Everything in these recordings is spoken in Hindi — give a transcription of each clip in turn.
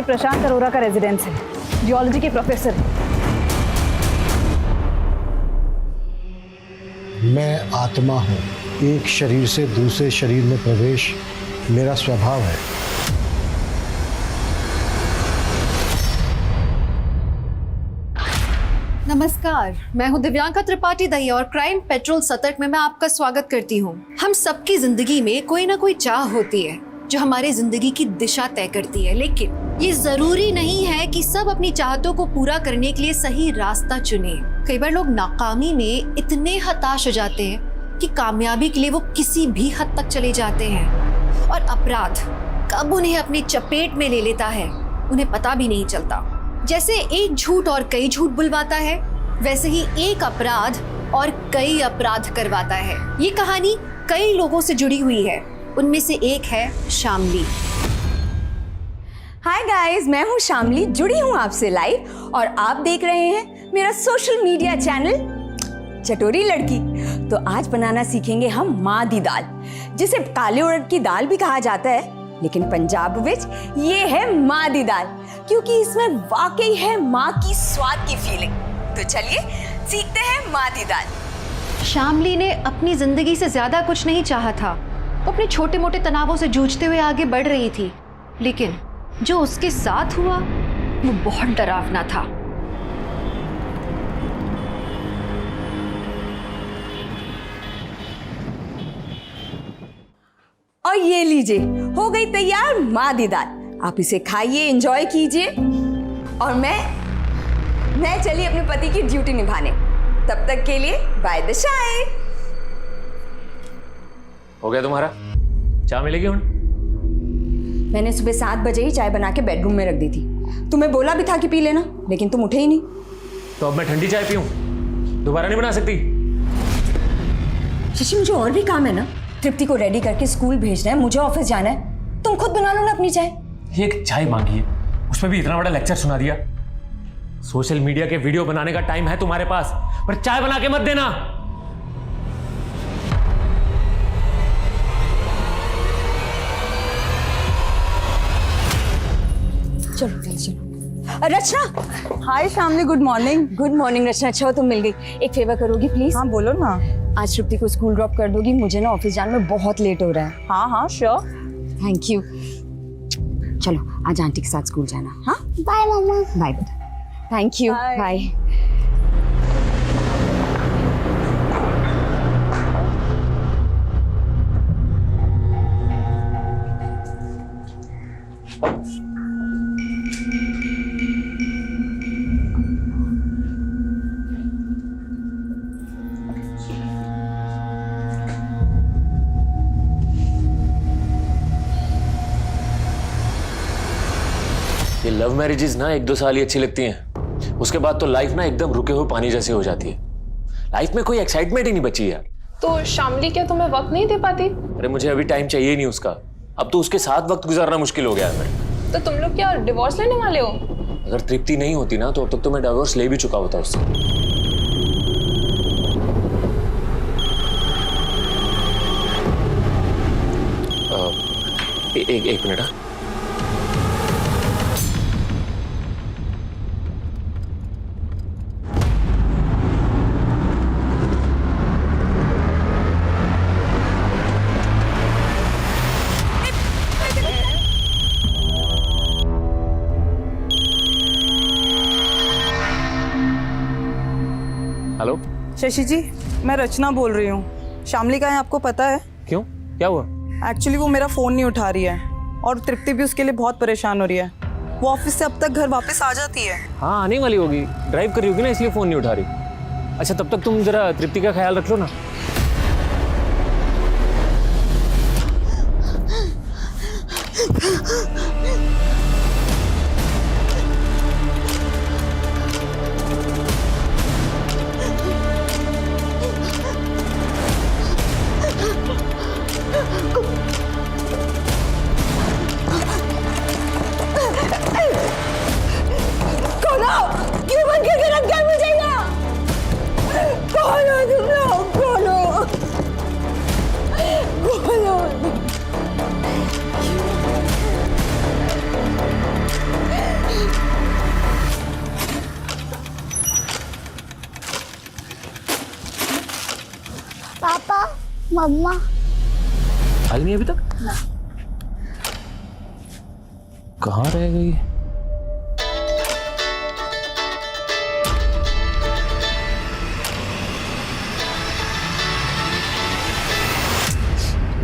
प्रशांत अरोरा का रेजिडेंस है, जियोलॉजी के प्रोफेसर। मैं आत्मा हूँ, एक शरीर से दूसरे शरीर में प्रवेश मेरा स्वभाव है। नमस्कार, मैं हूं दिव्यांका त्रिपाठी दहिया और क्राइम पेट्रोल सतर्क में मैं आपका स्वागत करती हूं। हम सबकी जिंदगी में कोई ना कोई चाह होती है जो हमारी जिंदगी की दिशा तय करती है, लेकिन ये जरूरी नहीं है कि सब अपनी चाहतों को पूरा करने के लिए सही रास्ता चुने। कई बार लोग नाकामी में इतने हताश हो जाते हैं कि कामयाबी के लिए वो किसी भी हद तक चले जाते हैं, और अपराध कब उन्हें अपनी चपेट में ले लेता है उन्हें पता भी नहीं चलता। जैसे एक झूठ और कई झूठ बुलवाता है, वैसे ही एक अपराध और कई अपराध करवाता है। ये कहानी कई लोगों से जुड़ी हुई है, उनमें से एक है शामली। हाय गाइस, मैं हूँ शामली, जुड़ी हूँ आपसे लाइव और आप देख रहे हैं मेरा सोशल मीडिया चैनल चटोरी लड़की। तो आज बनाना सीखेंगे हम माँ दी दाल, जिसे काले उड़द की दाल भी कहा जाता है, लेकिन पंजाब विच ये है माँ दी दाल, क्योंकि इसमें वाकई है माँ की स्वाद की फीलिंग। तो चलिए सीखते हैं माँ दी दाल। शामली ने अपनी जिंदगी से ज्यादा कुछ नहीं चाहा था। वो अपने छोटे मोटे तनावों से जूझते हुए आगे बढ़ रही थी, लेकिन जो उसके साथ हुआ वो बहुत डरावना था। और ये लीजिए, हो गई तैयार माँ दी दाल। आप इसे खाइए, एंजॉय कीजिए, और मैं चली अपने पति की ड्यूटी निभाने। तब तक के लिए बाय द शाय। हो गया तुम्हारा? चाय मिलेगी हुण? मैंने सुबह 7 बजे ही चाय बना के बेडरूम में रख दी थी। तुम्हें बोला भी था कि पी लेना, लेकिन तुम उठे ही नहीं। तो अब मैं ठंडी चाय पीऊं? दोबारा नहीं बना सकती? शशि, मुझे और भी काम है ना। तृप्ति को रेडी करके स्कूल भेजना है, मुझे ऑफिस जाना है। तुम खुद बना लो ना अपनी चाय। एक चाय मांगी है, उसमें भी इतना बड़ा लेक्चर सुना दिया। सोशल मीडिया के वीडियो बनाने का टाइम है तुम्हारे पास, पर चाय बना के मत देना। चलो चलो चलो। Rachna. Hi Shamli, good morning. Good morning Rachna, अच्छा हो तुम मिल गई। एक फेवर करोगी प्लीज? हाँ बोलो ना। आज तृप्ति को स्कूल ड्रॉप कर दोगी, मुझे ना ऑफिस जाने में बहुत लेट हो रहा है। हाँ हाँ श्योर। Thank you. चलो आज आंटी के साथ स्कूल जाना। हाँ बाय मम्मा। बाय बेटा। Thank you, Bye. बाय। ये लव मैरिजेस ना 1-2 साल ही अच्छी लगती हैं, उसके बाद तो लाइफ ना एकदम रुके हुए पानी जैसे हो जाती है। लाइफ में कोई एक्साइटमेंट ही नहीं बची यार। तो शामली क्या तुम्हें वक्त नहीं दे पाती? अरे मुझे अभी टाइम चाहिए ही नहीं उसका। अब तो उसके साथ वक्त गुजारना मुश्किल हो गया है मेरे। तो तुम लोग क्या डिवोर्स लेने वाले हो? अगर तृप्ति नहीं होती ना तो अब तक तो मैं डिवोर्स ले भी चुका होता उससे। एक मिनट। हेलो शशि जी, मैं रचना बोल रही हूँ। शामली का है आपको पता है? क्यों, क्या हुआ? एक्चुअली वो मेरा फ़ोन नहीं उठा रही है, और तृप्ति भी उसके लिए बहुत परेशान हो रही है। वो ऑफिस से अब तक घर वापस आ जाती है। हाँ आने वाली होगी, ड्राइव कर रही होगी ना, इसलिए फोन नहीं उठा रही। अच्छा तब तक तुम जरा तृप्ति का ख्याल रख लो ना। क्यों बंद करके रख दिया मुझे? कौन हो तुम लोग? कौन हो मम्मा आई नहीं अभी तक? कहाँ रह गई?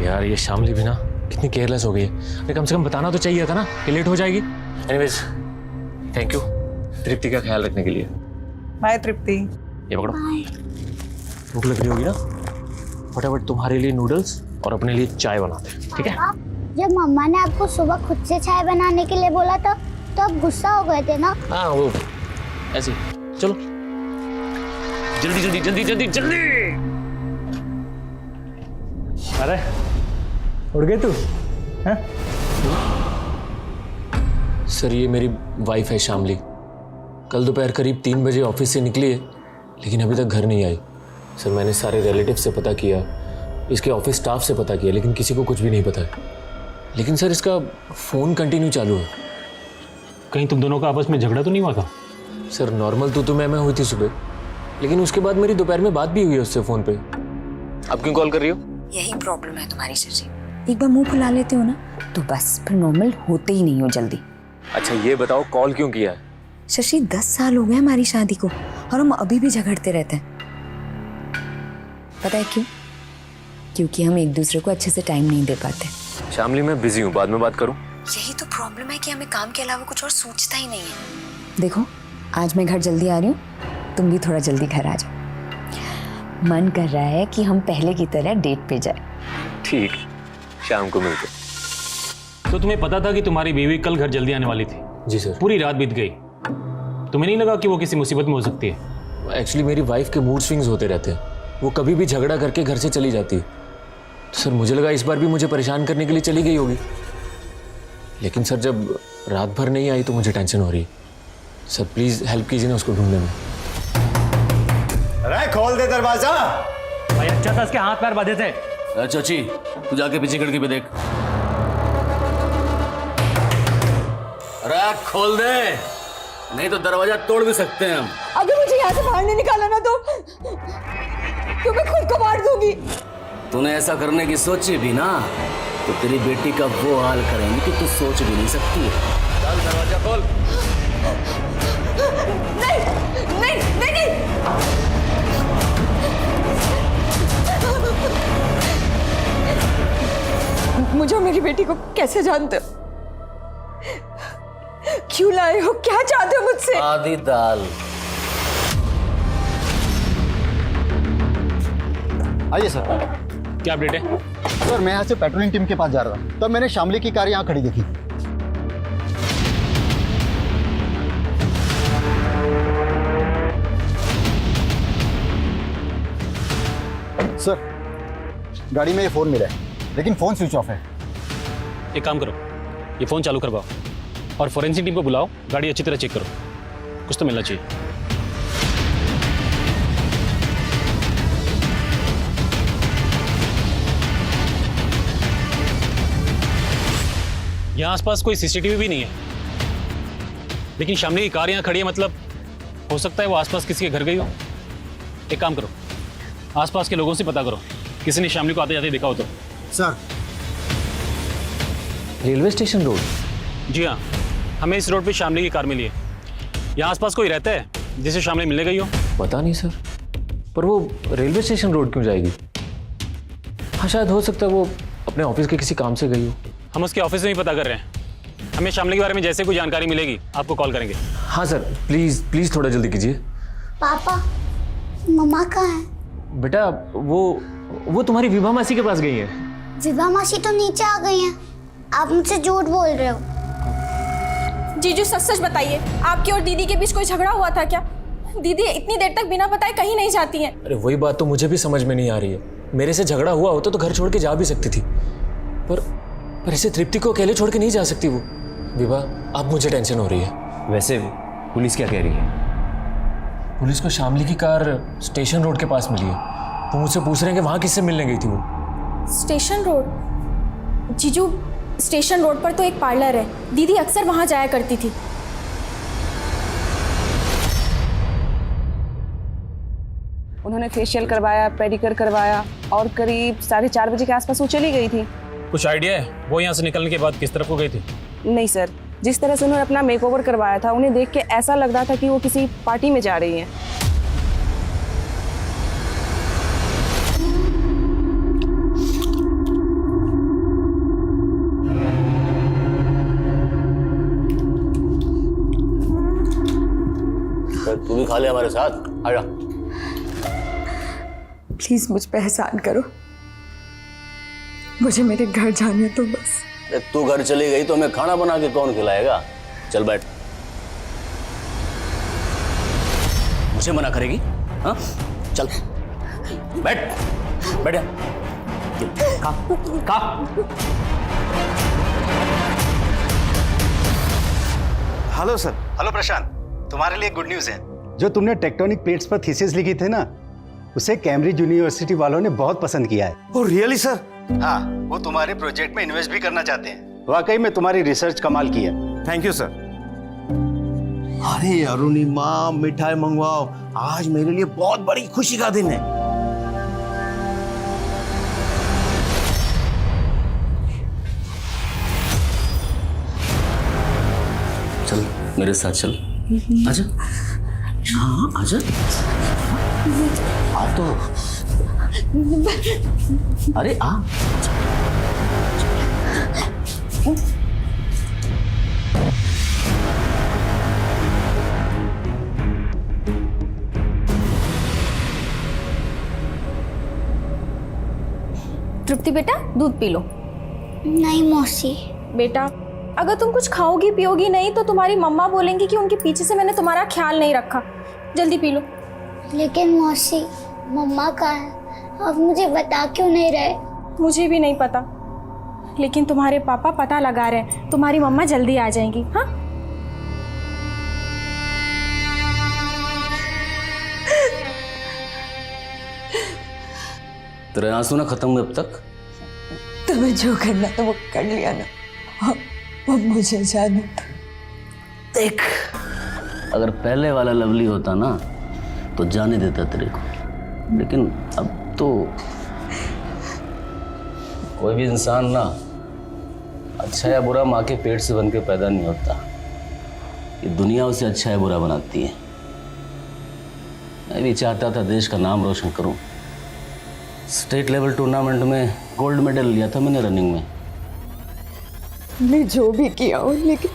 यार ये शामली भी ना कितनी केयरलेस हो गई है। अरे कम से कम बताना तो चाहिए था ना कि लेट हो जाएगी। एनीवेज थैंक यू तृप्ति का ख्याल रखने के लिए। बाय तृप्ति। ये पकड़ो, भूख लग रही होगी ना, फटाफट तुम्हारे लिए नूडल्स और अपने लिए चाय बनाते हैं, ठीक है? जब मम्मा ने आपको सुबह खुद से चाय बनाने के लिए बोला था तो आप गुस्सा हो गए थे ना? हाँ वो ऐसे। चलो जल्दी जल्दी जल्दी जल्दी जल्दी। अरे उड़ गई तू? सर ये मेरी वाइफ है शामली। कल दोपहर करीब 3 बजे ऑफिस से निकली है लेकिन अभी तक घर नहीं आई। सर मैंने सारे रिलेटिव से पता किया, इसके ऑफिस स्टाफ से पता किया, लेकिन किसी को कुछ भी नहीं पता है। लेकिन सर इसका फ़ोन कंटिन्यू चालू है। कहीं तुम दोनों का आपस में झगड़ा तो नहीं हुआ था? सर नॉर्मल तो मैं हुई थी सुबह, लेकिन उसके बाद मेरी दोपहर में बात भी हुई है उससे फ़ोन पे। आप क्यों कॉल कर रही हो? यही प्रॉब्लम है तुम्हारी शशि, एक बार मुंह फुला लेते हो ना तो बस फिर नॉर्मल होते ही नहीं हो जल्दी। अच्छा ये बताओ कॉल क्यों किया है? शशि 10 साल हो गए हमारी शादी को और हम अभी भी झगड़ते रहते हैं। पता है क्यों? क्योंकि हम एक दूसरे को अच्छे से टाइम नहीं दे पाते। शामली मैं बिजी हूँ, बाद में बात करूँ? यही तो प्रॉब्लम है कि हमें काम के अलावा कुछ और सूझता ही नहीं है। देखो आज मैं घर जल्दी आ रही हूँ, तुम भी थोड़ा जल्दी घर आ जाओ। मन कर रहा है कि हम पहले की तरह डेट पे जाए। ठीक, शाम को मिलते। तो तुम्हें पता था कि तुम्हारी बीवी कल घर जल्दी आने वाली थी? जी सर। पूरी रात बीत गई, तुम्हें नहीं लगा कि वो किसी मुसीबत में हो सकती है? एक्चुअली मेरी वाइफ के मूड स्विंग्स होते रहते हैं, वो कभी भी झगड़ा करके घर से चली जाती है। तो सर मुझे लगा इस बार भी मुझे परेशान करने के लिए चली गई होगी, लेकिन सर जब रात भर नहीं आई तो मुझे टेंशन हो रही है। सर प्लीज़ हेल्प कीजिए ना उसको ढूंढने में। अरे खोल दे दरवाजा। भाई अच्छा था इसके हाथ पैर बांधे थे। चाची तू जाके पीछे खिड़की पे देख। अरे खोल दे, नहीं तो दरवाजा तोड़ भी सकते हैं हम। अगर मुझे यहाँ से बाहर नहीं निकाला ना तो मैं खुद को मार दूंगी। तूने ऐसा करने की सोची भी ना तो तेरी बेटी का वो हाल करेंगे कि तू सोच भी नहीं सकती है। चल दरवाजा खोल। नहीं नहीं नहीं, नहीं। मुझे और मेरी बेटी को कैसे जानते हो? क्यों लाए हो? क्या चाहते हो मुझसे? आधी दाल। आइए सर। क्या अपडेट है? सर मैं यहाँ से पेट्रोलिंग टीम के पास जा रहा था, तब मैंने शामली की कार यहाँ खड़ी देखी। सर गाड़ी में ये फोन मिला है लेकिन फोन स्विच ऑफ है। एक काम करो, ये फ़ोन चालू करवाओ और फोरेंसिक टीम को बुलाओ, गाड़ी अच्छी तरह चेक करो, कुछ तो मिलना चाहिए। यहाँ आसपास कोई सीसीटीवी भी नहीं है, लेकिन शामली की कार यहाँ खड़ी है, मतलब हो सकता है वो आसपास किसी के घर गई हो। एक काम करो, आसपास के लोगों से पता करो किसी ने शामली को आते जाते देखा हो तो। Sir railway station road? जी हाँ, हमें इस रोड पे शामली की कार मिली है। यहाँ आसपास कोई रहता है जिसे शामली मिलने गई हो? पता नहीं सर, पर वो रेलवे स्टेशन रोड क्यों जाएगी? हाँ शायद हो सकता है वो अपने ऑफिस के किसी काम से गई हो। हम उसके ऑफिस में ही पता कर रहे हैं। हमें शामली के बारे में जैसे कोई जानकारी मिलेगी आपको कॉल करेंगे। हाँ सर प्लीज़ प्लीज़ थोड़ा जल्दी कीजिए। पापा मम्मा कहाँ है? बेटा वो तुम्हारी विभा मासी के पास गई है। विभा मासी तो नीचे आ गई हैं। आप मुझसे झूठ बोल रहे हो। जीजू सच सच बताइए, आपकी और दीदी के बीच कोई झगड़ा हुआ था क्या? दीदी इतनी देर तक बिना बताए कहीं नहीं जाती हैं। अरे वही बात तो मुझे भी समझ में नहीं आ रही है। मेरे से झगड़ा हुआ होता तो घर छोड़ के जा भी सकती थी, पर ऐसे तृप्ति को अकेले छोड़ के नहीं जा सकती वो। विभा अब मुझे टेंशन हो रही है। वैसे पुलिस क्या कह रही है? पुलिस को शामली की कार स्टेशन रोड के पास मिली है। वो मुझसे पूछ रहे हैं कि वहाँ किससे मिलने गई थी वो। Station road? जीजू स्टेशन रोड पर तो एक पार्लर है, दीदी अक्सर वहां जाया करती थी। उन्होंने फेशियल करवाया, पेडिक्योर करवाया और करीब 4:30 बजे के आसपास वो चली गई थी। कुछ आइडिया है वो यहाँ से निकलने के बाद किस तरफ को गई थी? नहीं सर, जिस तरह से उन्होंने अपना मेकओवर करवाया था उन्हें देख के ऐसा लग रहा था कि वो किसी पार्टी में जा रही हैं। तू भी खा ले हमारे साथ, आजा। प्लीज मुझ पे एहसान करो, मुझे मेरे घर जाने तो बस। अरे तू घर चली गई तो हमें खाना बना के कौन खिलाएगा? चल बैठ। मुझे मना करेगी? हाँ चल बैठ, बैठ जा। खा खा। Hello sir. हेलो प्रशांत, तुम्हारे लिए गुड न्यूज़ है। जो तुमने टेक्टोनिक प्लेट्स पर थीसिस लिखी थी ना, उसे कैम्ब्रिज यूनिवर्सिटी वालों ने बहुत पसंद किया है। Oh really sir? हाँ, वो तुम्हारे प्रोजेक्ट में इन्वेस्ट भी करना चाहते हैं। वाकई में तुम्हारी रिसर्च कमाल की है। Thank you sir. अरे अरुणिमा, मिठाई मंगवाओ, आज मेरे लिए बहुत बड़ी खुशी का दिन है। चल मेरे साथ चल, आजा। हाँ आजा। आ तो, अरे आ। तृप्ति बेटा, दूध पी लो। नहीं मौसी। बेटा, अगर तुम कुछ खाओगी पियोगी नहीं तो तुम्हारी मम्मा बोलेंगी कि उनके पीछे से मैंने तुम्हारा ख्याल नहीं रखा। जल्दी पी लो। लेकिन मौसी, मम्मा कहाँ है? अब मुझे बता क्यों नहीं रहे? मुझे भी नहीं पता, लेकिन तुम्हारे पापा पता लगा रहे हैं। तुम्हारी मम्मा जल्दी आ जाएंगी। हाँ तेरे आंसू ना खत्म हुए अब तक? तुम्हें जो करना था वो कर लिया ना, अब मुझे जाने दो। देख, अगर पहले वाला लवली होता ना तो जाने देता तेरे को, लेकिन अब तो कोई भी इंसान ना अच्छा या बुरा माँ के पेट से बन के पैदा नहीं होता। ये दुनिया उसे अच्छा या बुरा बनाती है। मैं भी चाहता था देश का नाम रोशन करूं। स्टेट लेवल टूर्नामेंट में गोल्ड मेडल लिया था मैंने रनिंग में। मैं जो भी किया हूँ, लेकिन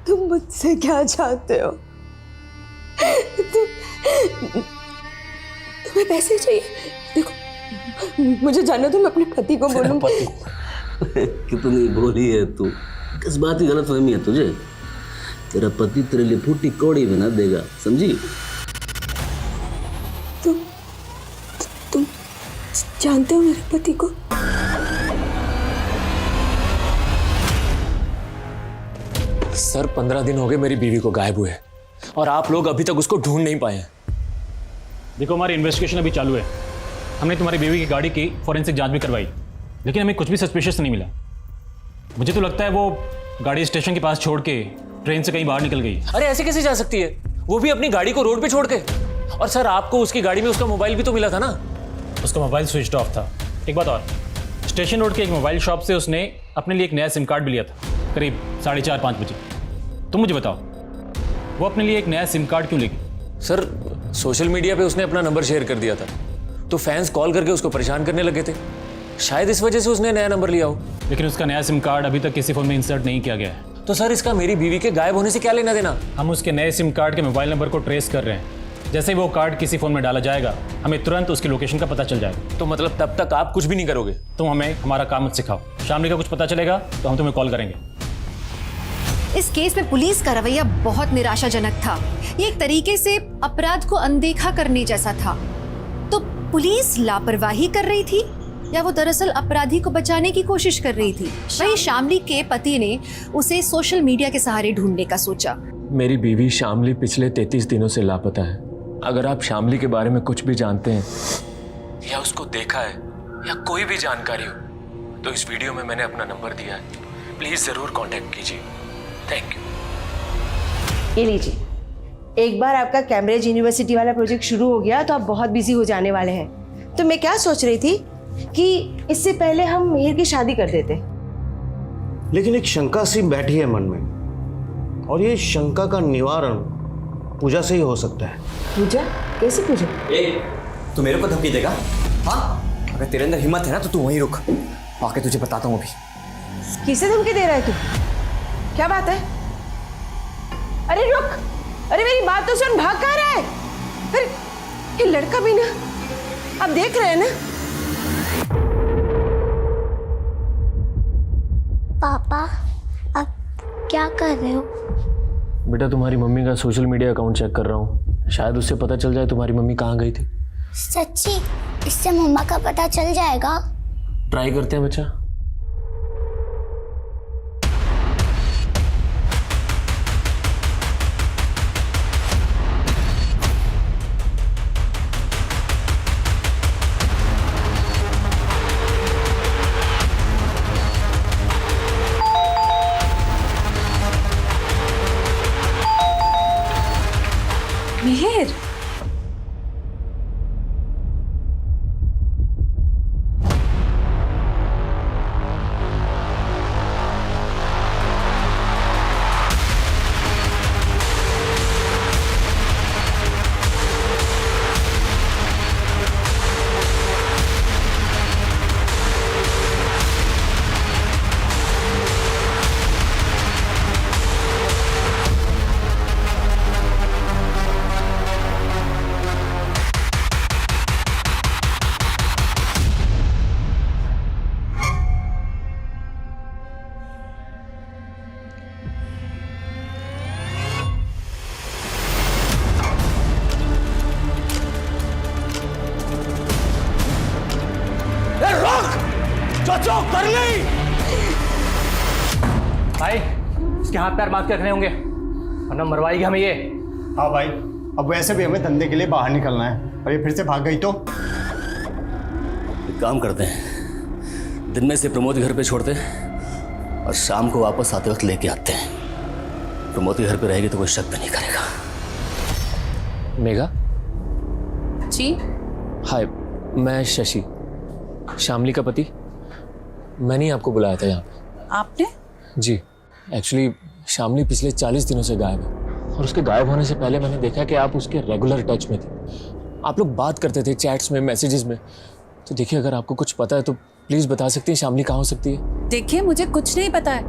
तुम मुझसे क्या चाहते हो? तुम्हें पैसे चाहिए? देखो, मुझे जाना तो मैं अपने पति को बोलूँगी। कितनी भोली है तू, किस बात की गलतफहमी है तुझे? तेरा पति तेरे लिए फूटी कौड़ी बना देगा, समझी? तुम जानते हो मेरे पति को? सर 15 दिन हो गए मेरी बीवी को गायब हुए और आप लोग अभी तक उसको ढूंढ नहीं पाए हैं। देखो, हमारी इन्वेस्टिगेशन अभी चालू है। हमने तुम्हारी बीवी की गाड़ी की फॉरेंसिक जांच भी करवाई, लेकिन हमें कुछ भी सस्पिशियस नहीं मिला। मुझे तो लगता है वो गाड़ी स्टेशन के पास छोड़ के ट्रेन से कहीं बाहर निकल गई। अरे ऐसे कैसे जा सकती है, वो भी अपनी गाड़ी को रोड पे छोड़ के? और सर आपको उसकी गाड़ी में उसका मोबाइल भी तो मिला था ना? उसका मोबाइल स्विच ऑफ था। एक बात और, स्टेशन रोड के एक मोबाइल शॉप से उसने अपने लिए एक नया सिम कार्ड भी लिया था, करीब 4:30-5 बजे। तुम मुझे बताओ, वो अपने लिए एक नया सिम कार्ड क्यों लेगी? सर सोशल मीडिया पे उसने अपना नंबर शेयर कर दिया था, तो फैंस कॉल करके उसको परेशान करने लगे थे। शायद इस वजह से उसने नया नंबर लिया हो। लेकिन उसका नया सिम कार्ड अभी तक किसी फोन में इंसर्ट नहीं किया गया है। तो सर इसका मेरी बीवी के गायब होने से क्या लेना देना? हम उसके नए सिम कार्ड के मोबाइल नंबर को ट्रेस कर रहे हैं। जैसे ही वो कार्ड किसी फोन में डाला जाएगा, हमें तुरंत उसकी लोकेशन का पता चल जाएगा। तो मतलब तब तक आप कुछ भी नहीं करोगे? तुम हमें हमारा काम मत सिखाओ। शामली का कुछ पता चलेगा तो हम तुम्हें कॉल करेंगे। इस केस में पुलिस का रवैया बहुत निराशाजनक था। ये एक तरीके से अपराध को अनदेखा करने जैसा था। तो पुलिस लापरवाही कर रही थी या वो दरअसल अपराधी को बचाने की कोशिश कर रही थी? वहीं शामली के पति ने उसे सोशल मीडिया के सहारे ढूंढने का सोचा। मेरी बीवी शामली पिछले 33 दिनों से लापता है। अगर आप शामली के बारे में कुछ भी जानते हैं या उसको देखा है या कोई भी जानकारी हो, तो इस वीडियो में मैंने अपना नंबर दिया है। प्लीज जरूर कांटेक्ट कीजिए। Thank you. ये लीजिए, एक बार आपका कैम्ब्रिज यूनिवर्सिटी वाला प्रोजेक्ट शुरू हो गया तो आप बहुत बिजी हो जाने वाले हैं। तो मैं क्या सोच रही थी कि इससे पहले हम मिहिर की शादी कर देते। लेकिन एक शंका सी बैठी है मन में, और ये शंका का निवारण पूजा से ही हो सकता है। पूजा? कैसी पूजा? तू मेरे को धमकी देगा? हाँ, अगर तेरे अंदर हिम्मत है ना तो तू वहीं रुक, आके तुझे बताता हूँ अभी। किसे धमकी दे रहा है तू? क्या बात है? अरे रुक, अरे मेरी बात तो सुन, भाग कहाँ रहा है? अरे ये लड़का भी ना, आप देख रहे हैं ना? पापा आप क्या कर रहे हो? बेटा तुम्हारी मम्मी का सोशल मीडिया अकाउंट चेक कर रहा हूँ, शायद उससे पता चल जाए तुम्हारी मम्मी कहाँ गई थी। सच्ची? इससे मम्मा का पता चल जाएगा? ट्राई करते हैं बच्चा। मिहिर, कर ली भाई, इसके हाथ पैर बांध के रखने होंगे वरना मरवाएगी हमें ये। हाँ भाई, अब वैसे भी हमें धंधे के लिए बाहर निकलना है, और ये फिर से भाग गई तो? एक काम करते हैं, दिन में से प्रमोद घर पे छोड़ते और शाम को वापस आते वक्त लेके आते हैं। प्रमोद के घर पे रहेगी तो कोई शक भी नहीं करेगा। मेघा जी। हाय, मैं शशि, शामली का पति। मैंने ही आपको बुलाया था यहाँ पे। आपने? जी, एक्चुअली शामली पिछले 40 दिनों से गायब है, और उसके गायब होने से पहले मैंने देखा कि आप उसके रेगुलर टच में थे। आप लोग बात करते थे चैट्स में, मैसेजेस में। तो देखिए, अगर आपको कुछ पता है तो प्लीज़ बता सकती हैं शामली कहाँ हो सकती है। देखिए, मुझे कुछ नहीं पता है।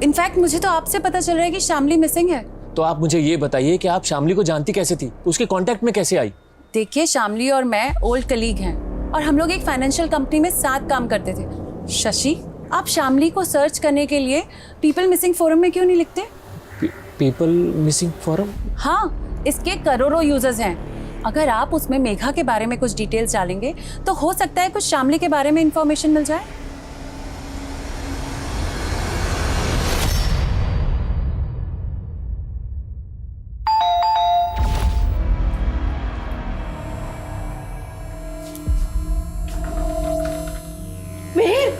इनफैक्ट मुझे तो आपसे पता चल रहा है कि शामली मिसिंग है। तो आप मुझे ये बताइए कि आप शामली को जानती कैसे थी, उसके कॉन्टैक्ट में कैसे आई? देखिए, शामली और मैं ओल्ड कलीग हैं और हम लोग एक फाइनेंशियल कंपनी में साथ काम करते थे। शशि, आप शामली को सर्च करने के लिए पीपल मिसिंग फोरम में क्यों नहीं लिखते? People missing forum? हाँ, इसके करोड़ों यूजर्स हैं। अगर आप उसमें मेघा के बारे में कुछ डिटेल्स डालेंगे तो हो सकता है कुछ शामली के बारे में इंफॉर्मेशन मिल जाए। मिहिर,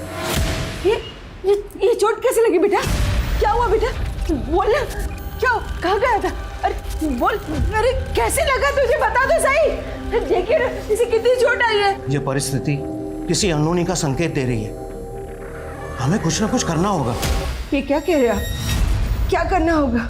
ये चोट कैसे लगी बेटा? क्या हुआ बेटा? बोल ना, क्या कहाँ गया था? अरे बोल, अरे कैसे लगा तुझे, बता तो सही। देखिए ना, इसे कितनी चोट आई है। ये परिस्थिति किसी अनहोनी का संकेत दे रही है, हमें कुछ ना कुछ करना होगा। ये क्या कह रहे हो आप? क्या करना होगा?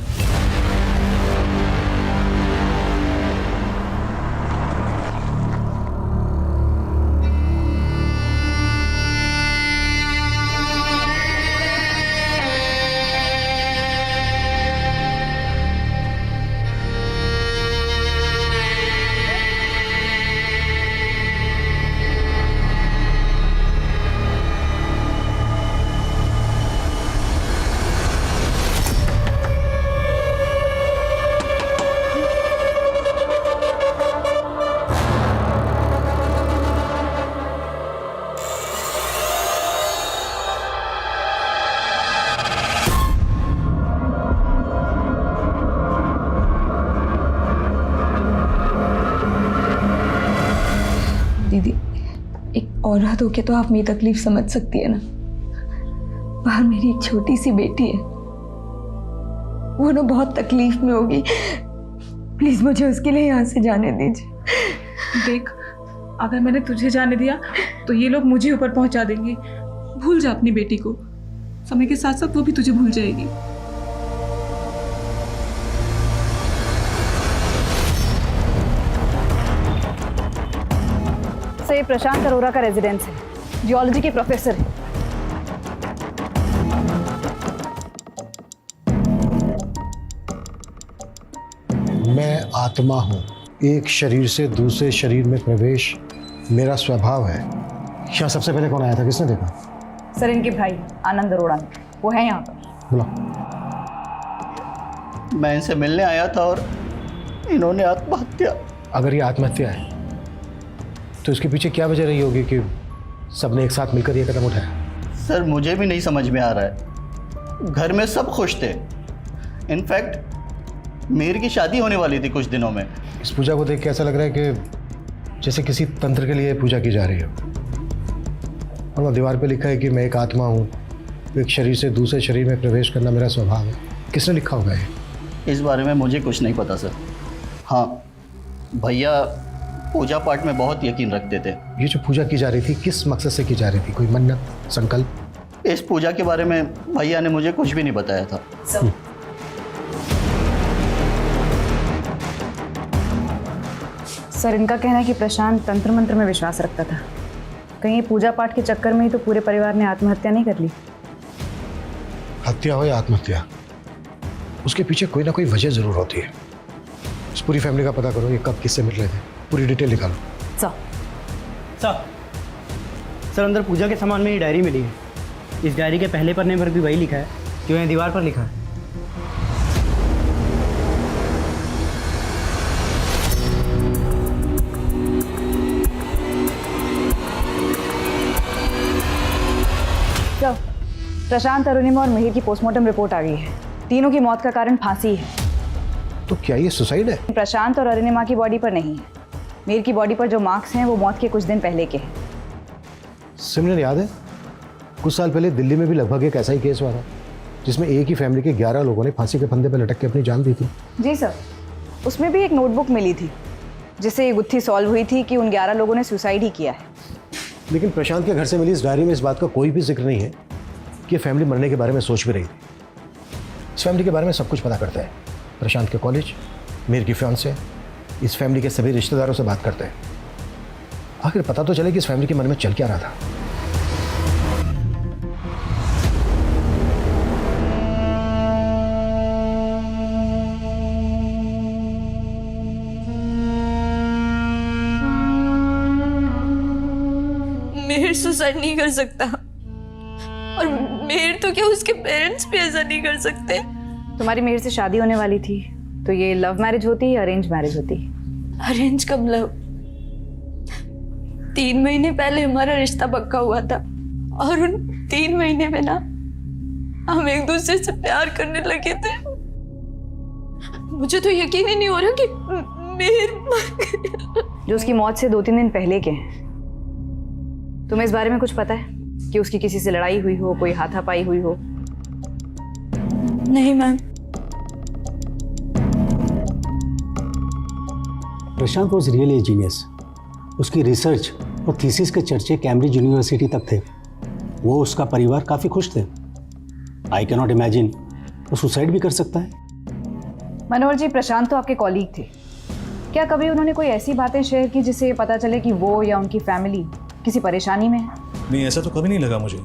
दीदी, एक औरत होके तो आप मेरी तकलीफ समझ सकती है ना। बाहर मेरी एक छोटी सी बेटी है, वो ना बहुत तकलीफ में होगी। प्लीज मुझे उसके लिए यहाँ से जाने दीजिए। देख, अगर मैंने तुझे जाने दिया तो ये लोग मुझे ऊपर पहुंचा देंगे। भूल जा अपनी बेटी को, समय के साथ साथ वो भी तुझे भूल जाएगी। सर, ये प्रशांत अरोरा का रेजिडेंस है, जियोलॉजी के प्रोफेसर है। मैं आत्मा हूँ, एक शरीर से दूसरे शरीर में प्रवेश मेरा स्वभाव है। क्या सबसे पहले कौन आया था, किसने देखा? सर, इनके भाई आनंद अरोड़ा, वो है यहाँ पर। बुला। मैं इनसे मिलने आया था और इन्होंने आत्महत्या। अगर ये आत्महत्या है तो इसके पीछे क्या वजह रही होगी कि सबने एक साथ मिलकर ये कदम उठाया? सर, मुझे भी नहीं समझ में आ रहा है। घर में सब खुश थे, इनफैक्ट मीर की शादी होने वाली थी कुछ दिनों में। इस पूजा को देख के ऐसा लग रहा है कि जैसे किसी तंत्र के लिए पूजा की जा रही हो। और वहाँ दीवार पे लिखा है कि मैं एक आत्मा हूँ, एक शरीर से दूसरे शरीर में प्रवेश करना मेरा स्वभाव है। किसने लिखा होगा ये? इस बारे में मुझे कुछ नहीं पता सर। हाँ, भैया पूजा पाठ में बहुत यकीन रखते थे। ये जो पूजा की जा रही थी किस मकसद से की जा रही थी? कोई मन्नत, संकल्प? इस पूजा के बारे में भैया ने मुझे कुछ भी नहीं बताया था। सर, इनका कहना है कि प्रशांत तंत्र मंत्र में विश्वास रखता था। कहीं ये पूजा पाठ के चक्कर में ही तो पूरे परिवार ने आत्महत्या नहीं कर ली? हत्या हो या आत्महत्या, उसके पीछे कोई ना कोई वजह जरूर होती है। इस पूरी फैमिली का पता करो, ये कब किससे मिल रहे थे, पूरी डिटेल निकालो। सर, अंदर पूजा के सामान में ये डायरी मिली है। इस डायरी के पहले पन्ने पर भी वही लिखा है जो यहाँ दीवार पर लिखा है। सर, प्रशांत, अरुणिमा और मिहिर की पोस्टमार्टम रिपोर्ट आ गई है। तीनों की मौत का कारण फांसी है। तो क्या ये सुसाइड है? प्रशांत और अरुणिमा की बॉडी पर नहीं है। मीर की बॉडी पर जो मार्क्स हैं वो मौत के कुछ दिन पहले के हैं। सिमरन, याद है कुछ साल पहले दिल्ली में भी लगभग एक ऐसा ही केस हुआ था जिसमें एक ही फैमिली के 11 लोगों ने फांसी के फंदे पर लटक के अपनी जान दी थी? जी सर, उसमें भी एक नोटबुक मिली थी जिससे ये गुत्थी सॉल्व हुई थी कि उन 11 लोगों ने सुसाइड ही किया है। लेकिन प्रशांत के घर से मिली इस डायरी में इस बात का कोई भी जिक्र नहीं है कि फैमिली मरने के बारे में सोच भी रही थी। इस फैमिली के बारे में सब कुछ पता करता है। प्रशांत के कॉलेज, मीर की फियांसे, इस फैमिली के सभी रिश्तेदारों से बात करते हैं। आखिर पता तो चले कि इस फैमिली के मन में चल क्या रहा था। मिहिर सुसाइड नहीं कर सकता, और मिहिर तो क्या उसके पेरेंट्स भी ऐसा नहीं कर सकते। तुम्हारी मिहिर से शादी होने वाली थी तो ये लव मैरिज होती या अरेंज मैरिज होती? अरेंज कब लव? 3 महीने पहले हमारा रिश्ता पक्का हुआ था और उन 3 महीने में ना हम एक दूसरे से प्यार करने लगे थे। मुझे तो यकीन ही नहीं हो रहा कि मिहिर मर गया। जो उसकी मौत से 2-3 दिन पहले के हैं। तुम्हें इस बारे में कुछ पता है कि उसकी किसी से लड़ाई हुई हो, कोई हाथापाई हुई हो? नहीं ma'am. Prashant was really a genius. उसकी रिसर्च और थीसिस के चर्चे कैम्ब्रिज यूनिवर्सिटी तक थे। वो, उसका परिवार काफ़ी खुश थे। आई कैन नॉट इमेजिन वो सुसाइड भी कर सकता है। मनोहर जी, प्रशांत तो आपके कॉलीग थे। क्या कभी उन्होंने कोई ऐसी बातें शेयर की जिससे ये पता चले कि वो या उनकी फैमिली किसी परेशानी में है? नहीं, ऐसा तो कभी नहीं लगा मुझे।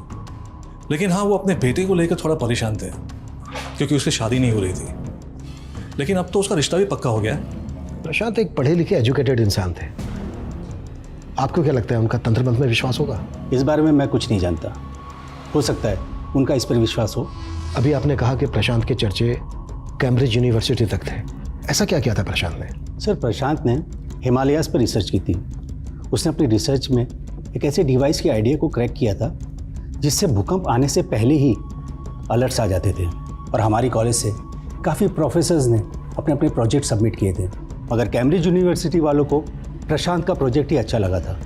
लेकिन हाँ, वो अपने बेटे को लेकर थोड़ा परेशान थे क्योंकि उसकी शादी नहीं हो रही थी। लेकिन अब तो उसका रिश्ता भी पक्का हो गया है। प्रशांत एक पढ़े लिखे एजुकेटेड इंसान थे। आपको क्या लगता है उनका तंत्र मंत्र में विश्वास होगा? इस बारे में मैं कुछ नहीं जानता। हो सकता है उनका इस पर विश्वास हो। अभी आपने कहा कि प्रशांत के चर्चे कैम्ब्रिज यूनिवर्सिटी तक थे। ऐसा क्या किया था प्रशांत ने? सर, प्रशांत ने हिमालयाज़ पर रिसर्च की थी। उसने अपनी रिसर्च में एक ऐसे डिवाइस के आइडिया को क्रैक किया था जिससे भूकंप आने से पहले ही अलर्ट्स आ जाते थे। और हमारी कॉलेज से काफ़ी प्रोफेसर्स ने अपने अपने प्रोजेक्ट सबमिट किए थे। मगर कैम्ब्रिज यूनिवर्सिटी वालों को प्रशांत का प्रोजेक्ट ही अच्छा लगा था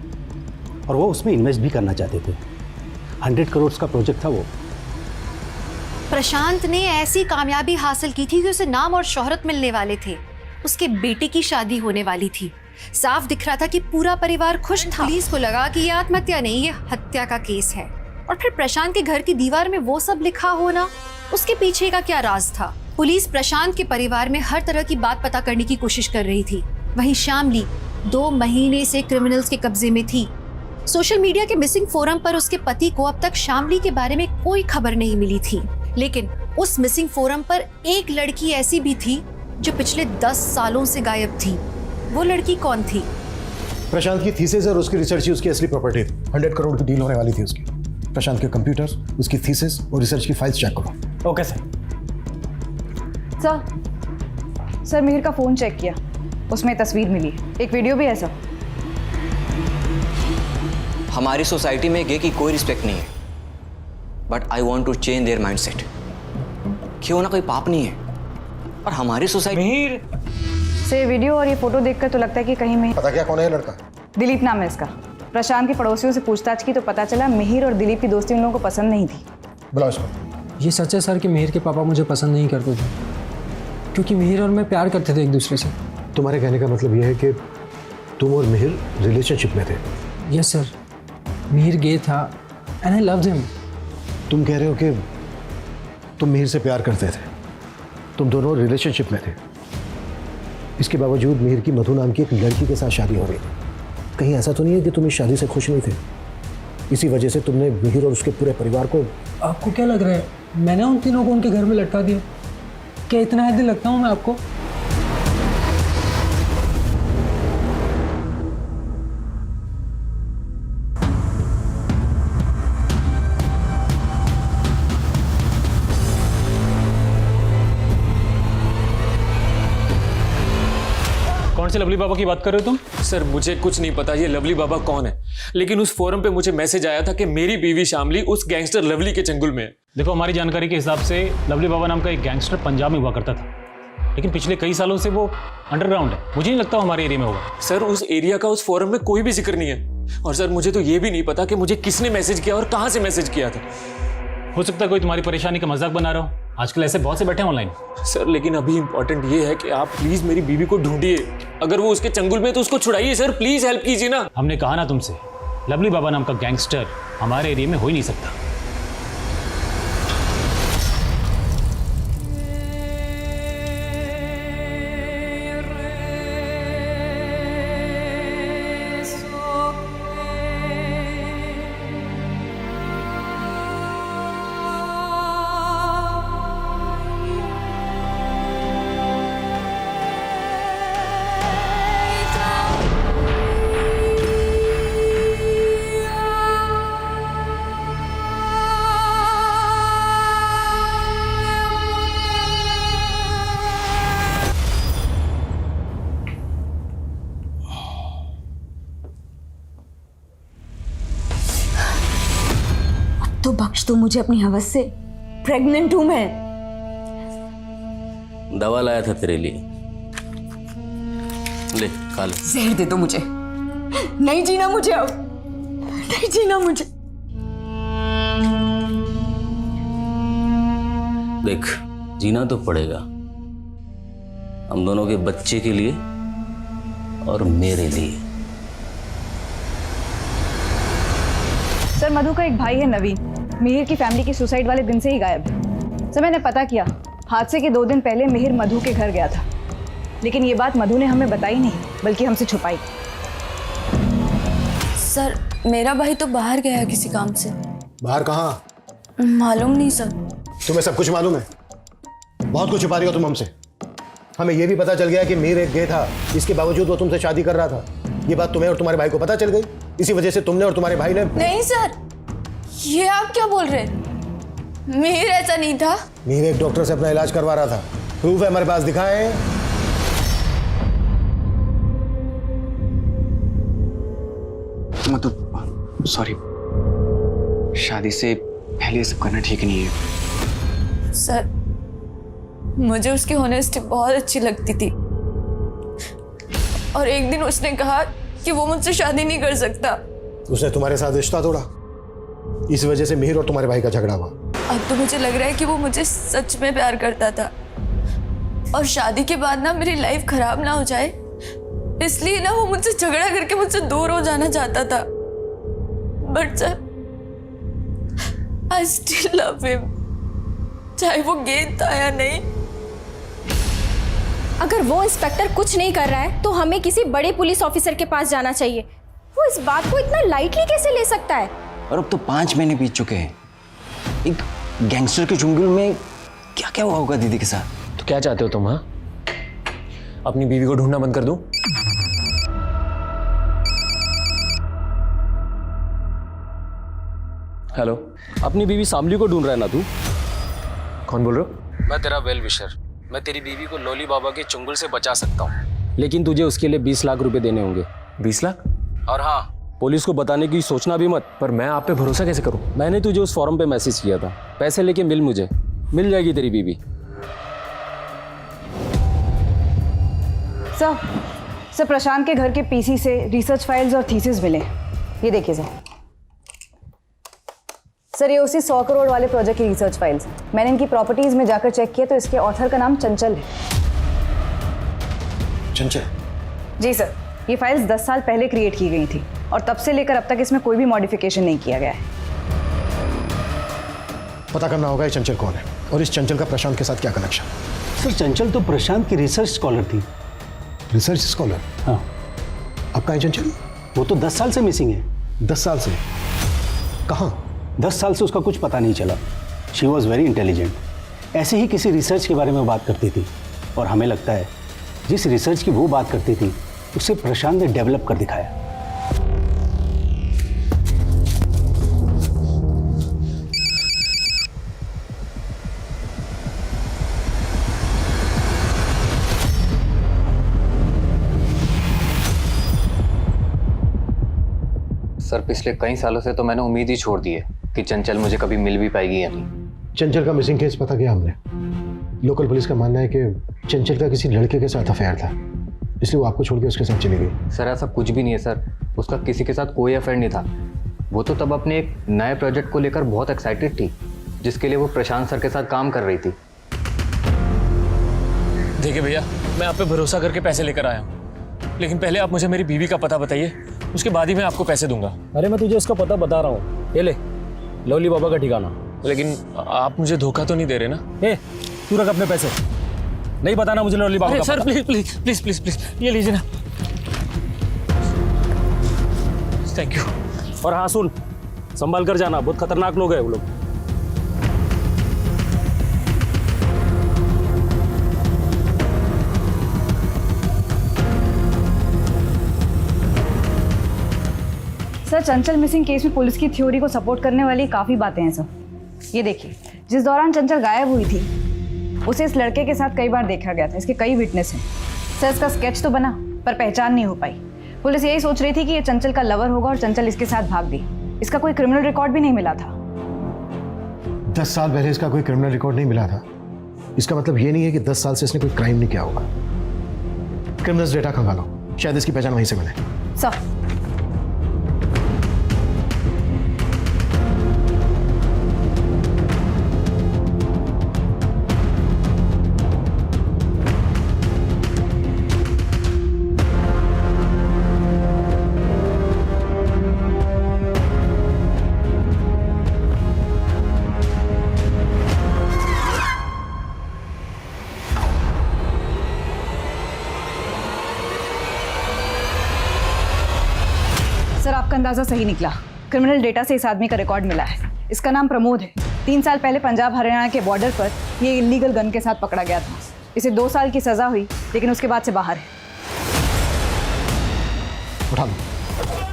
और वो उसमें इन्वेस्ट भी करना चाहते थे। 100 करोड़ का प्रोजेक्ट था वो। प्रशांत ने ऐसी कामयाबी हासिल की थी कि उसे नाम और शोहरत मिलने वाले थे, उसके बेटे की शादी होने वाली थी। साफ दिख रहा था कि पूरा परिवार खुश था। पुलिस को लगा कि ये आत्महत्या नहीं, ये हत्या का केस है। और फिर प्रशांत के घर की दीवार में वो सब लिखा होना, उसके पीछे का क्या राज था? पुलिस प्रशांत के परिवार में हर तरह की बात पता करने की कोशिश कर रही थी। वहीं शामली 2 महीने से क्रिमिनल्स के कब्जे में थी। सोशल मीडिया के मिसिंग फोरम पर उसके पति को अब तक शामली के बारे में कोई खबर नहीं मिली थी, लेकिन उस मिसिंग फोरम पर एक लड़की ऐसी भी थी जो पिछले 10 सालों से गायब थी। वो लड़की कौन थी? प्रशांत की थीसिस और उसकी रिसर्च ही उसकी असली प्रॉपर्टी थी। 100 करोड़ की डील होने वाली थी उसकी। प्रशांत के कंप्यूटर्स, उसकी थीसिस और रिसर्च की फाइल्स चेक करो। Okay sir. सर मिहिर का फ़ोन चेक किया, उसमें तस्वीर मिली, एक वीडियो भी है सर। हमारी सोसाइटी में गे की कोई रिस्पेक्ट नहीं है, but I want to change their mind set. क्यों ना कोई पाप नहीं है, और हमारी सोसाइटी मिहिर से वीडियो और ये फोटो देखकर तो लगता है कि कहीं में पता क्या कौन है ये लड़का? दिलीप नाम है इसका। प्रशांत के पड़ोसियों से पूछताछ की तो पता चला मिहिर और दिलीप की दोस्ती उन लोगों को पसंद नहीं थी। बुलाओ इसको। ये सच है सर कि मिहिर के पापा मुझे पसंद नहीं करते थे, क्योंकि मिहिर और मैं प्यार करते थे एक दूसरे से। तुम्हारे कहने का मतलब यह है कि तुम और मिहिर रिलेशनशिप में थे? यस सर, मिहिर गे था एंड आई लव्ड हिम। तुम कह रहे हो कि तुम मिहिर से प्यार करते थे, तुम दोनों रिलेशनशिप में थे, इसके बावजूद मिहिर की मधु नाम की एक लड़की के साथ शादी हो रही थी। कहीं ऐसा तो नहीं है कि तुम इस शादी से खुश नहीं थे? इसी वजह से तुमने मिहिर और उसके पूरे परिवार को... आपको क्या लग रहा है मैंने उन तीनों को उनके घर में लटका दिया? क्या इतना हैदी लगता हूँ मैं आपको? कौन से लवली बाबा की बात कर रहे हो तुम? सर मुझे कुछ नहीं पता ये लवली बाबा कौन है, लेकिन उस फोरम पे मुझे मैसेज आया था कि मेरी बीवी शामली उस गैंगस्टर लवली के चंगुल में है। देखो, हमारी जानकारी के हिसाब से लवली बाबा नाम का एक गैंगस्टर पंजाब में हुआ करता था, लेकिन पिछले कई सालों से वो अंडरग्राउंड है। मुझे नहीं लगता हमारे एरिया में होगा। सर उस एरिया का उस फोरम में कोई भी जिक्र नहीं है। और सर मुझे तो ये भी नहीं पता कि मुझे किसने मैसेज किया और कहाँ से मैसेज किया था। हो सकता है कोई तुम्हारी परेशानी का मजाक बना रहा हो। आजकल ऐसे बहुत से बैठे हैं ऑनलाइन। सर लेकिन अभी इंपॉर्टेंट ये है कि आप प्लीज मेरी बीवी को ढूंढिए। अगर वो उसके चंगुल में तो उसको छुड़ाइए सर, प्लीज हेल्प कीजिए ना। हमने कहा ना तुमसे, लवली बाबा नाम का गैंगस्टर हमारे एरिया में हो ही नहीं सकता। तो बख्श दो मुझे अपनी हवस से, प्रेग्नेंट हूं मैं। दवा लाया था तेरे लिए, ले खा ले। जहर दे दो मुझे, नहीं जीना मुझे अब, नहीं जीना मुझे। देख जीना तो पड़ेगा, हम दोनों के बच्चे के लिए और मेरे लिए। सर मधु का एक भाई है नवीन, मिहिर की फैमिली की सुसाइड वाले दिन से ही गायब है। सर मैंने पता किया, हादसे के 2 दिन पहले मिहिर मधु के घर गया था, लेकिन ये बात मधु ने हमें बताई नहीं, बल्कि हमसे छुपाई। सर मेरा भाई तो बाहर गया है किसी काम से। बाहर कहाँ? मालूम नहीं सर। तुम्हें सब कुछ मालूम है? बहुत कुछ छुपा रही हो तुम हमसे। हमें यह भी पता चल गया कि मिहिर एक गे था, इसके बावजूद वो तुमसे शादी कर रहा था। ये बात तुम्हें और तुम्हारे भाई को पता चल गई, इसी वजह से तुमने और तुम्हारे भाई ने... नहीं सर, ये आप क्या बोल रहे हैं? मिहिर ऐसा नहीं था। मिहिर एक डॉक्टर से अपना इलाज करवा रहा था, प्रूफ है हमारे पास, दिखाएं। मतलब सॉरी, शादी से पहले ये सब करना ठीक नहीं है। सर मुझे उसकी ऑनेस्टी बहुत अच्छी लगती थी, और एक दिन उसने कहा कि वो मुझसे शादी नहीं कर सकता। उसने तुम्हारे साथ रिश्ता तोड़ा, इस वजह से मिहिर और तुम्हारे भाई का झगड़ा हुआ। अब तो मुझे लग रहा है कि वो मुझे सच में प्यार करता था, और शादी के बाद ना मेरी लाइफ खराब ना हो जाए, इसलिए ना वो मुझसे झगड़ा करके मुझसे दूर हो जाना चाहता था। But sir, I still love him, चाहे वो गेंद था या नहीं। अगर वो इंस्पेक्टर कुछ नहीं कर रहा है तो हमें किसी बड़े पुलिस ऑफिसर के पास जाना चाहिए। वो इस बात को इतना लाइटली कैसे ले सकता है? और अब तो 5 महीने बीत चुके हैं। एक गैंगस्टर के चुंगल में क्या क्या हुआ होगा दीदी के साथ। तो क्या चाहते हो तुम? हाँ, अपनी बीवी को ढूंढना बंद कर दूं? हेलो, अपनी बीवी शामली को ढूंढ रहा है ना तू? कौन बोल रहे हो? मैं तेरा वेल विशर। मैं तेरी बीवी को लोली बाबा के चुंगल से बचा सकता हूँ, लेकिन तुझे उसके लिए 20 लाख रुपए देने होंगे। 20 लाख? और हाँ, पुलिस को बताने की सोचना भी मत। पर मैं आप पे भरोसा कैसे करूं? मैंने तुझे उस फॉर्म पे मैसेज किया था, पैसे लेके मिल मुझे, मिल जाएगी तेरी बीवी। सर प्रशांत के घर के पीसी से रिसर्च फाइल्स और थीसिस मिले। ये देखिए सर, ये उसी 100 करोड़ वाले प्रोजेक्ट की रिसर्च फाइल्स हैं। मैंने इनकी प्रॉपर्टीज में जाकर चेक किया तो इसके ऑथर का नाम चंचल है। चंचल? जी सर, ये फाइल्स 10 साल पहले क्रिएट की गई थी और तब से लेकर अब तक इसमें कोई भी मॉडिफिकेशन नहीं किया गया है। पता करना होगा ये चंचल कौन है और इस चंचल का प्रशांत के साथ क्या कनेक्शन। सर, चंचल तो प्रशांत की रिसर्च स्कॉलर थी। Research scholar? हाँ। अब कहाँ है चंचल? वो तो 10 साल से मिसिंग है। 10 साल से? कहाँ? 10 साल से उसका कुछ पता नहीं चला। She was very intelligent. ऐसे ही किसी रिसर्च के बारे में बात करती थी और हमें लगता है जिस रिसर्च की वो बात करती थी उसे प्रशांत ने डेवलप कर दिखाया। सर, पिछले कई सालों से तो मैंने उम्मीद ही छोड़ दी है कि चंचल मुझे कभी मिल भी पाएगी या नहीं। चंचल का मिसिंग केस पता किया हमने। लोकल पुलिस का मानना है कि चंचल का किसी लड़के के साथ अफेयर था, इसलिए वो आपको छोड़ के उसके साथ चली गई। सर, ऐसा कुछ भी नहीं है सर, उसका किसी के साथ कोई अफेयर नहीं था। वो तो तब अपने एक नए प्रोजेक्ट को लेकर बहुत एक्साइटेड थी, जिसके लिए वो प्रशांत सर के साथ काम कर रही थी। देखिए भैया, मैं आप पे भरोसा करके पैसे लेकर आया हूँ, लेकिन पहले आप मुझे मेरी बीवी का पता बताइए, उसके बाद ही मैं आपको पैसे दूंगा। अरे मैं तुझे उसका पता बता रहा हूँ, ये ले, लोली बाबा का ठिकाना। लेकिन आप मुझे धोखा तो नहीं दे रहे ना? तू रख अपने पैसे, नहीं बताना मुझे लोली बाबा का sir, please please please please please ये लीजिए ना। Thank you. और हाँ सुन, संभाल कर जाना, बहुत खतरनाक लोग हैं वो लोग। सर, चंचल मिसिंग केस में पुलिस की थ्योरी को सपोर्ट करने वाली काफ़ी बातें हैं सर। ये देखिए, जिस दौरान चंचल गायब हुई थी उसे इस लड़के के साथ कई बार देखा गया था। इसके कई विटनेस हैं। सर, इसका स्केच तो बना पर पहचान नहीं हो पाई। पुलिस यही सोच रही थी कि ये चंचल का लवर होगा और चंचल इसके साथ भाग गई। इसका कोई क्रिमिनल रिकॉर्ड भी नहीं मिला था। 10 साल पहले इसका कोई क्रिमिनल रिकॉर्ड नहीं मिला था, इसका मतलब ये नहीं है कि 10 साल से इसने कोई क्राइम नहीं किया होगा। क्रिमिनल्स डेटा खंगालो, शायद इसकी पहचान वहीं से मिले। सर, आपका अंदाजा सही निकला। क्रिमिनल डेटा से इस आदमी का रिकॉर्ड मिला है। इसका नाम प्रमोद है। 3 साल पहले पंजाब हरियाणा के बॉर्डर पर ये इलीगल गन के साथ पकड़ा गया था। इसे 2 साल की सजा हुई, लेकिन उसके बाद से बाहर है। उठा लो।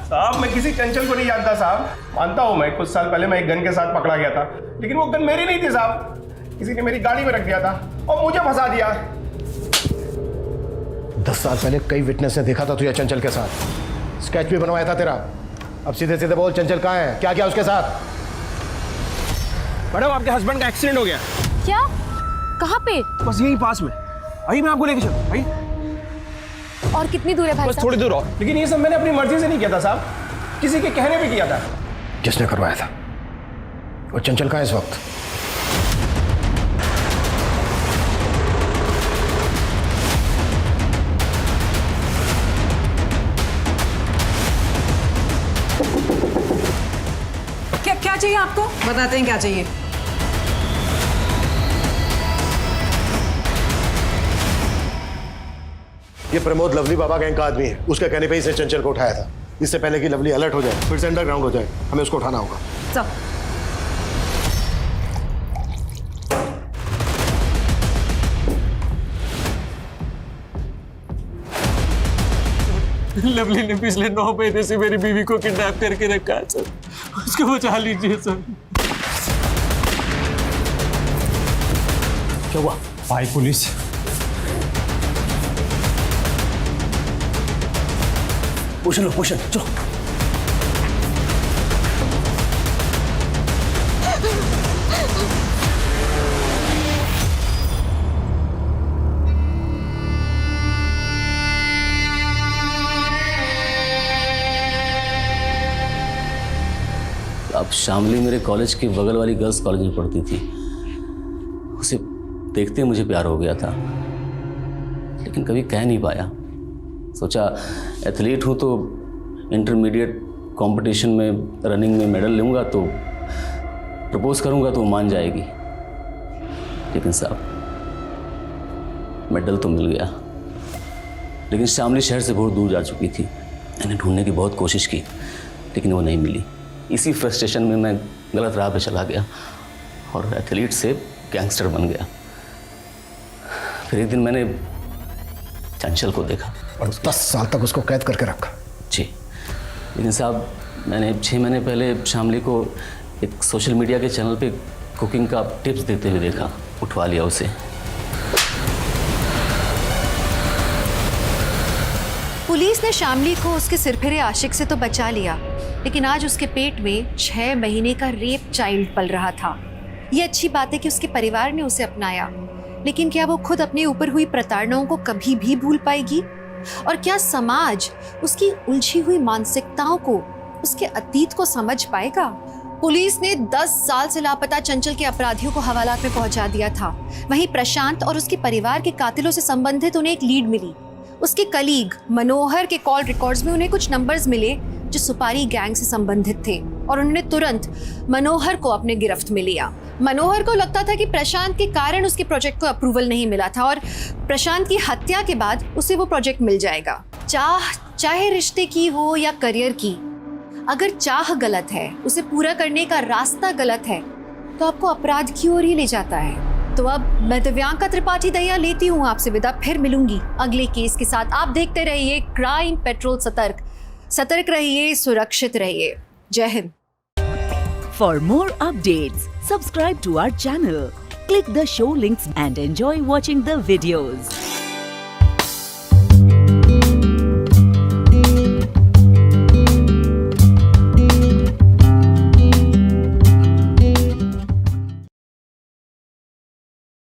साहब, मैं किसी चंचल को नहीं जानता साहब। मानता हूँ मैं कुछ साल पहले मैं एक गन के साथ पकड़ा गया था, लेकिन वो गन मेरी नहीं थी साहब। किसी ने मेरी गाड़ी में रख दिया था और मुझे फंसा दिया। 10 साल पहले कई विटनेस ने देखा था तुझे चंचल के साथ, स्केच भी बनवाया था तेरा। अब सीधे सीधे बोल, चंचल कहाँ है, क्या किया उसके साथ? मैडम, आपके हस्बैंड का एक्सीडेंट हो गया। क्या? कहाँ पे? बस यही पास में। आइए, मैं आपको लेके चलूं। आइए। और कितनी दूर है भाई बस थोड़ी दूर और। लेकिन ये सब मैंने अपनी मर्जी से नहीं किया था साहब, किसी के कहने पे किया था। किसने करवाया था? और चंचल कहाँ है इस वक्त? क्या चाहिए आपको? बताते हैं क्या चाहिए। ये प्रमोद लवली बाबा गैंग का आदमी है। उसके कहने पे ही इसने चंचल को उठाया था। इससे पहले कि लवली अलर्ट हो जाए, फिर से अंडरग्राउंड हो जाए, हमें उसको उठाना होगा। चल। लवली ने पिछले 9 महीने से मेरी बीवी को किडनैप करके रखा है सर। उसको बचा लीजिए सर। क्या हुआ? आई पुलिस। पोषण लो, पोषण चलो। अब शामली मेरे कॉलेज के बगल वाली गर्ल्स कॉलेज में पढ़ती थी। उसे देखते मुझे प्यार हो गया था, लेकिन कभी कह नहीं पाया। सोचा एथलीट हूँ तो इंटरमीडिएट कंपटीशन में रनिंग में मेडल लूँगा तो प्रपोज करूँगा तो वो मान जाएगी। लेकिन साहब मेडल तो मिल गया, लेकिन शामली शहर से बहुत दूर जा चुकी थी। मैंने ढूंढने की बहुत कोशिश की, लेकिन वो नहीं मिली। इसी फ्रस्ट्रेशन में मैं गलत राह पे चला गया और एथलीट से गैंगस्टर बन गया। फिर एक दिन मैंने चंचल को देखा और 10 साल तक उसको कैद करके रखा। जी, लेकिन साहब मैंने 6 महीने पहले शामली को एक सोशल मीडिया के चैनल पे कुकिंग का टिप्स देते हुए देखा। उठवा लिया उसे। पुलिस ने शामली को उसके सिरफिरे आशिक से तो बचा लिया, लेकिन आज उसके पेट में 6 महीने का रेप चाइल्ड पल रहा था। ये अच्छी बात है कि उसके परिवार ने उसे अपनाया, लेकिन क्या वो खुद अपने ऊपर हुई प्रताड़नाओं को कभी भी भूल पाएगी? और क्या समाज उसकी उलझी हुई मानसिकताओं को, उसके अतीत को समझ पाएगा? पुलिस ने 10 साल से लापता चंचल के अपराधियों को हवालात में पहुंचा दिया था। वहीं प्रशांत और उसके परिवार के कातिलों से संबंधित उन्हें एक लीड मिली। उसके कलीग मनोहर के कॉल रिकॉर्ड्स में उन्हें कुछ नंबर्स मिले जो सुपारी गैंग से संबंधित थे, और उन्होंने तुरंत मनोहर को अपने गिरफ्त में लिया। मनोहर को लगता था कि प्रशांत के कारण उसके प्रोजेक्ट को अप्रूवल नहीं मिला था, और प्रशांत की हत्या के बाद उसे वो प्रोजेक्ट मिल जाएगा। चाहे रिश्ते की हो या करियर की, अगर चाह गलत है, उसे पूरा करने का रास्ता गलत है, तो आपको अपराध की ओर ही ले जाता है। तो अब मैं दिव्यांका त्रिपाठी दहिया लेती हूँ आपसे विदा। फिर मिलूंगी अगले केस के साथ। आप देखते रहिए क्राइम पेट्रोल सतर्क रहिए, सुरक्षित रहिए। जय Hind. For more updates, subscribe to our channel, click the show links and enjoy watching the videos.